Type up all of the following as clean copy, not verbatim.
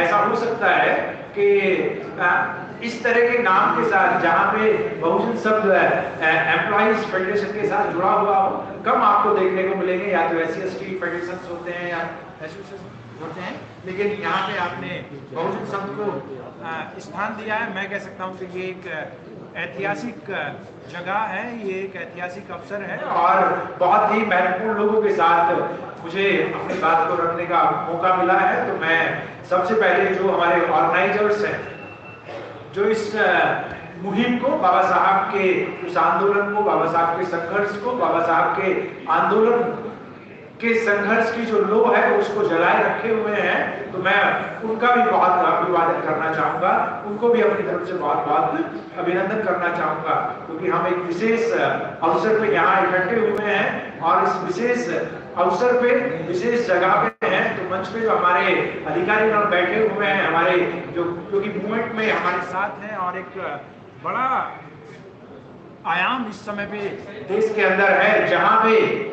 ऐसा हो सकता है कि इस तरह के नाम के साथ जहां पे बहुजन शब्द एम्प्लॉइज फेडरेशन के साथ जुड़ा हुआ हो, कम आपको देखने को मिलेंगे। या तो SC/ST फेडरेशन होते हैं या एसोसिएशन होते हैं, लेकिन यहाँ पे आपने बहुजन शब्द को स्थान दिया है। मैं कह सकता हूँ कि ये एक ऐतिहासिक जगह है, ये एक ऐतिहासिक अवसर है और बहुत ही महत्वपूर्ण लोगों के साथ मुझे अपनी बात को रखने का मौका मिला है। तो मैं सबसे पहले जो हमारे ऑर्गेनाइजर्स हैं, जो इस मुहिम को, बाबा साहब के उस आंदोलन को, बाबा साहब के संघर्ष को, बाबा साहब के आंदोलन के संघर्ष की जो लो है उसको जलाए रखे हुए हैं, तो मैं उनका भी बहुत अभिवादन करना चाहूंगा, उनको भी अपनी तरफ से बहुत बहुत अभिनंदन करना चाहूंगा, क्योंकि हम एक विशेष अवसर पे यहाँ इकट्ठे हुए हैं और इस विशेष अवसर पे, विशेष जगह पे हैं। तो मंच पे जो हमारे अधिकारी लोग बैठे हुए हैं, हमारे जो क्योंकि मूवमेंट में हमारे साथ हैं, और एक बड़ा आयाम इस समय पे देश के अंदर है जहां पे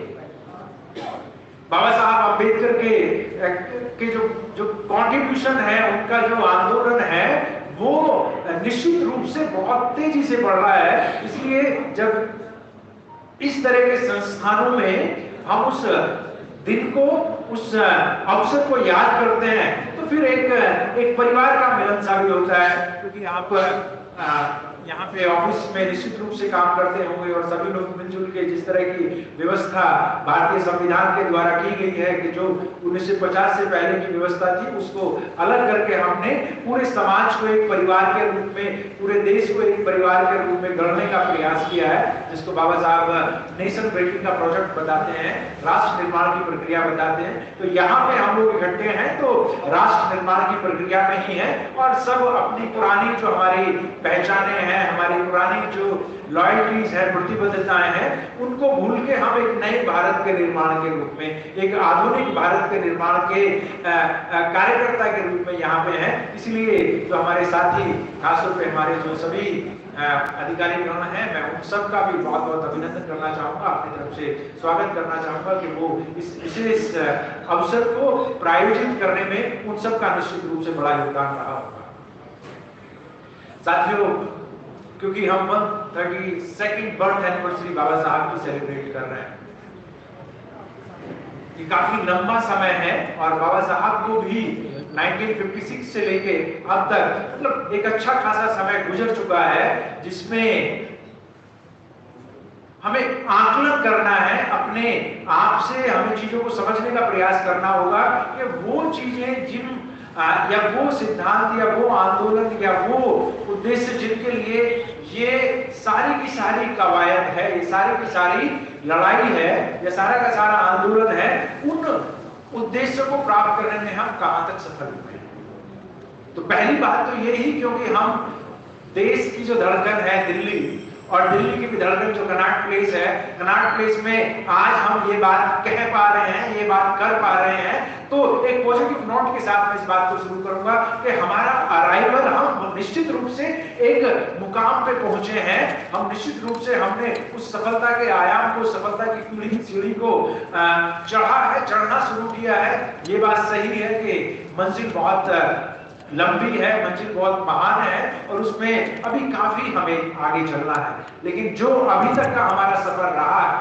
बाबा साहब अम्बेडकर के जो कंट्रीब्यूशन है, उनका जो आंदोलन है, वो निश्चित रूप से बहुत तेजी से बढ़ रहा है। इसलिए जब इस तरह के संस्थानों में हम उस दिन को, उस अवसर को याद करते हैं, तो फिर एक परिवार का मिलन सा भी होता है, क्योंकि आप यहाँ पे ऑफिस में निश्चित रूप से काम करते होंगे और सभी लोग मिलजुल के जिस तरह की व्यवस्था भारतीय संविधान के द्वारा की गई है कि जो 1950 से पहले की व्यवस्था थी, उसको अलग करके हमने पूरे समाज को एक परिवार के रूप में, पूरे देश को एक परिवार के रूप में गढ़ने का प्रयास किया है, जिसको बाबा साहब नेशन बिल्डिंग का प्रोजेक्ट बताते हैं, राष्ट्र निर्माण की प्रक्रिया बताते हैं। तो यहाँ पे हम लोग इकट्ठे हैं तो राष्ट्र निर्माण की प्रक्रिया में ही है, और सब अपनी पुरानी जो हमारी पहचाने हैं, हमारी पुरानी जो लॉयल्टीज है, प्रतिबद्धताएं हैं, उनको भूल के हम एक नए भारत के निर्माण के रूप में, एक आधुनिक भारत के निर्माण के कार्यकर्ता के रूप में यहाँ पे हैं। इसलिए जो हमारे साथी, खासतौर पे हमारे जो सभी अधिकारी गण हैं, मैं उन सब का भी बहुत बहुत अभिनंदन करना चाहूंगा, अपनी तरफ से स्वागत करना चाहूंगा कि वो इस विशेष अवसर को प्रायोजित करने में उन सब का निश्चित रूप से बड़ा योगदान रहा होगा। साथियों, क्योंकि हम 132nd बर्थ एनिवर्सरी बाबा साहब की सेलिब्रेट कर रहे हैं, ये काफी लंबा समय है, और बाबा साहब को भी 1956 से लेके अब तक मतलब एक अच्छा खासा समय गुजर चुका है, जिसमें हमें आकलन करना है, अपने आप से हमें चीजों को समझने का प्रयास करना होगा कि वो चीजें जिन या वो सिद्धांत या वो आंदोलन या वो उद्देश्य जिनके लिए ये सारी की सारी कवायद है, ये सारी की सारी लड़ाई है, ये सारा का सारा आंदोलन है, उन उद्देश्य को प्राप्त करने में हम कहां तक सफल हुए। तो पहली बात तो यही, क्योंकि हम देश की जो धड़कन है दिल्ली, और दिल्ली की भी धड़कन जो कनॉट प्लेस है, कनॉट प्लेस में आज हम ये बात कह पा रहे हैं, ये बात कर पा रहे हैं, तो एक पॉजिटिव नोट के साथ मैं इस बात को शुरू करूंगा कि हमारा अराइवल, हम निश्चित रूप से एक मुकाम पे पहुंचे हैं, हम निश्चित रूप से हमने उस सफलता के आयाम को, सफलता की सीढ़ी को चढ़ा है, चढ़ना शुरू किया है। ये बात सही है कि मंजिल बहुत लंबी है, मंजिल बहुत महान है, और उसमें अभी काफी हमें आगे चलना है, लेकिन जो अभी तक का हमारा सफर रहा है,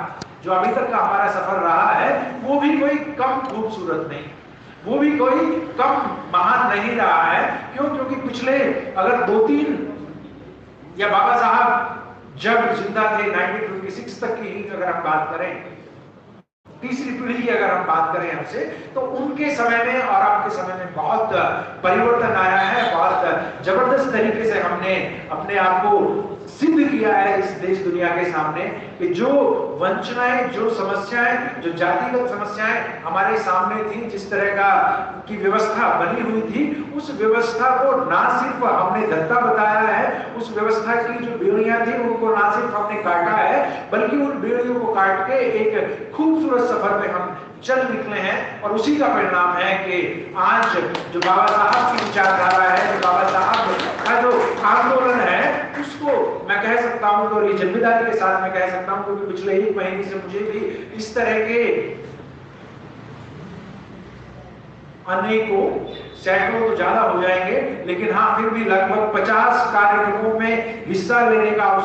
जो अभी तक का हमारा सफर रहा है, वो भी कोई कम खूबसूरत नहीं, वो भी कोई कम महान नहीं रहा है। क्यों? क्योंकि पिछले अगर 2-3 या बाबा साहब जब जिंदा थे 1956 तक की ही अगर हम बात करें, तीसरी पीढ़ी की अगर हम बात करें हमसे, तो उनके समय में और आपके समय में बहुत परिवर्तन आया है, बहुत जबरदस्त तरीके से हमने अपने आप को सिद्ध किया है इस देश दुनिया के सामने कि जो वंचनाएं, जो समस्याएं, जो जातिगत समस्याएं हमारे सामने थी, जिस तरह का की व्यवस्था बनी हुई थी, उस व्यवस्था को ना सिर्फ हमने धत्ता बताया है, उस व्यवस्था की जो बेड़ियां थी उनको ना सिर्फ हमने काटा है, बल्कि उन बेड़ियों को काट के एक खूबसूरत सफर में हम चल निकले हैं। और उसी का परिणाम है कि आज जो बाबा साहब की विचारधारा है, जो बाबा साहब का जो आंदोलन है, उसको मैं कह सकता हूं, और ये जिम्मेदारी के साथ मैं कह सकता हूं, क्योंकि पिछले 1 महीने से मुझे भी इस तरह के अनेकों, सैकड़ों तो ज्यादा हो जाएंगे, लेकिन हाँ फिर भी लगभग 50 कार्यक्रमों में हिस्सा लेने का